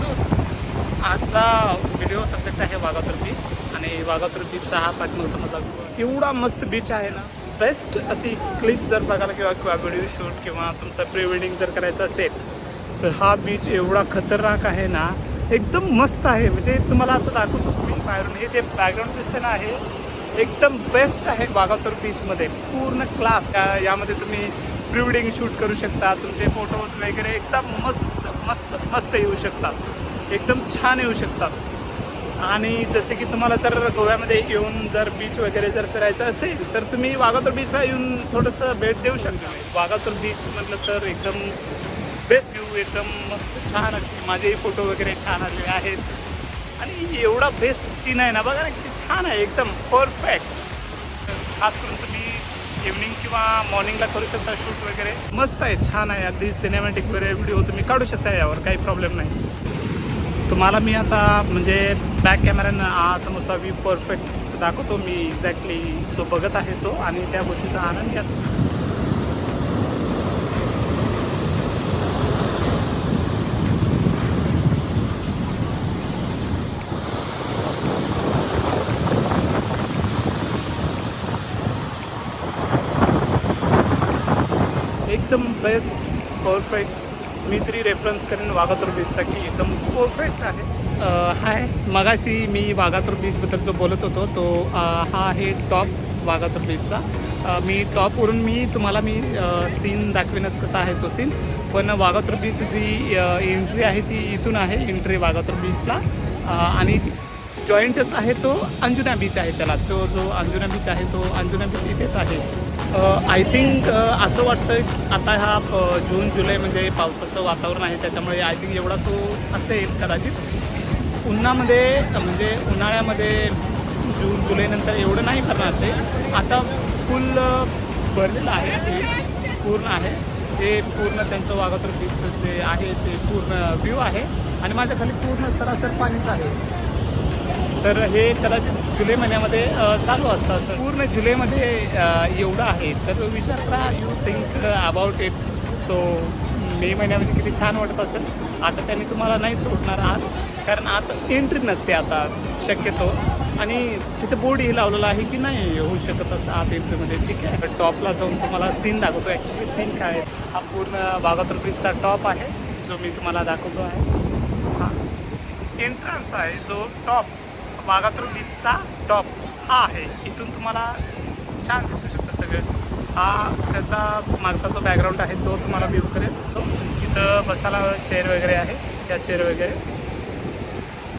दोस्त, आजचा video subject आहे वाघातूर बीच आणि वाघातूर बीचचा हा पाठीमागचा माझा एवढा मस्त बीच आहे ना. बेस्ट अशी क्लिप जर बघायला किंवा व्हिडिओ शूट किंवा तुमचं प्री वेडिंग जर करायचं असेल तर हा बीच एवढा खतरनाक आहे ना, एकदम मस्त आहे. म्हणजे तुम्हाला आता दाखवतो मी बाहेरून, हे जे बॅकग्राऊंड दिसते ना आहे एकदम बेस्ट आहे वाघातूर बीचमध्ये. पूर्ण क्लास यामध्ये तुम्ही प्री वेडिंग शूट करू शकता, तुमचे फोटोज वगैरे एकदम मस्त मस्त मस्त येऊ शकतात, एकदम छान येऊ शकतात. आणि जसे की तुम्हाला जर गोव्यामध्ये येऊन जर बीच वगैरे जर फिरायचं असेल तर तुम्ही वाघातूर बीचला येऊन थोडंसं भेट देऊ शकता. वाघातूर बीच म्हटलं तर एकदम बेस्ट व्ह्यू, एकदम मस्त छान. माझेही फोटो वगैरे छान आलेले आहेत आणि एवढा बेस्ट सीन आहे ना, बघा ना किती छान आहे, एकदम परफेक्ट. खास करून तुम्ही इव्हनिंग किंवा मॉर्निंगला करू शकता शूट वगैरे. मस्त आहे, छान आहे, अगदी सिनेमॅटिक वगैरे व्हिडिओ तुम्ही काढू शकता, यावर काही प्रॉब्लेम नाही. तुम्हाला मी आता म्हणजे बॅक कॅमेऱ्यानं हा समोरचा व्ह्यू परफेक्ट दाखवतो मी, एक्झॅक्टली जो बघत आहे तो, आणि त्या गोष्टीचा आनंद घ्या. एकदम बेस्ट परफेक्ट. मी तरी रेफरन्स करेन वाघातूर बीचचा की एकदम परफेक्ट आहे. हाय, मगाशी मी वाघातूर बीचबद्दल जो बोलत होतो तो हा आहे टॉप वाघातूर बीचचा. मी टॉपवरून तुम्हाला सीन दाखवेनच कसा आहे तो सीन. पण वाघातूर बीच जी एंट्री आहे ती इथून आहे, एंट्री वाघातूर बीचला. आणि जॉईंटच आहे तो अंजुना बीच आहे त्याला. तो जो अंजुना बीच आहे तो अंजुना बीच इथेच आहे. आय थिंक असं वाटतं आता हा जून जुलै म्हणजे पावसाचं वातावरण आहे, त्याच्यामुळे आय थिंक एवढा तो असेल कदाचित. उन्हामध्ये म्हणजे उन्हाळ्यामध्ये जून जुलैनंतर एवढं नाही करणार ते. आता फुल भरलेलं आहे, ते पूर्ण आहे, ते पूर्ण त्यांचं वाघातूर बीचचं जे आहे ते पूर्ण व्ह्यू आहे. आणि माझ्या खाली पूर्ण सरासर पाणीच आहे. तर हे कदाचित जुलै महिन्यामध्ये चालू असतं. तर पूर्ण जुलैमध्ये एवढं आहे, तर विचार करा, you think about it. So May महिन्यामध्ये किती छान वाटत असेल. आता त्यांनी तुम्हाला नाही सोडणार आत, कारण आत एंट्री नसते आता शक्यतो. आणि तिथे बोर्डही लावलेला आहे की नाही होऊ शकत असं आत एंट्रीमध्ये. ठीक आहे, तर टॉपला जाऊन तुम्हाला सीन दाखवतो. ॲक्च्युली सीन काय आहे, हा पूर्ण वाघातूर बीचचा टॉप आहे जो मी तुम्हाला दाखवतो आहे. हा एंट्रन्स आहे, जो टॉप वाघातूर बीचचा टॉप हा आहे. इथून तुम्हाला छान दिसू शकतं सगळं. हा त्याचा मागचा जो बॅकग्राऊंड आहे तो तुम्हाला व्ह्यू करेल. इथं बसायला चेअर वगैरे आहे, त्या चेअर वगैरे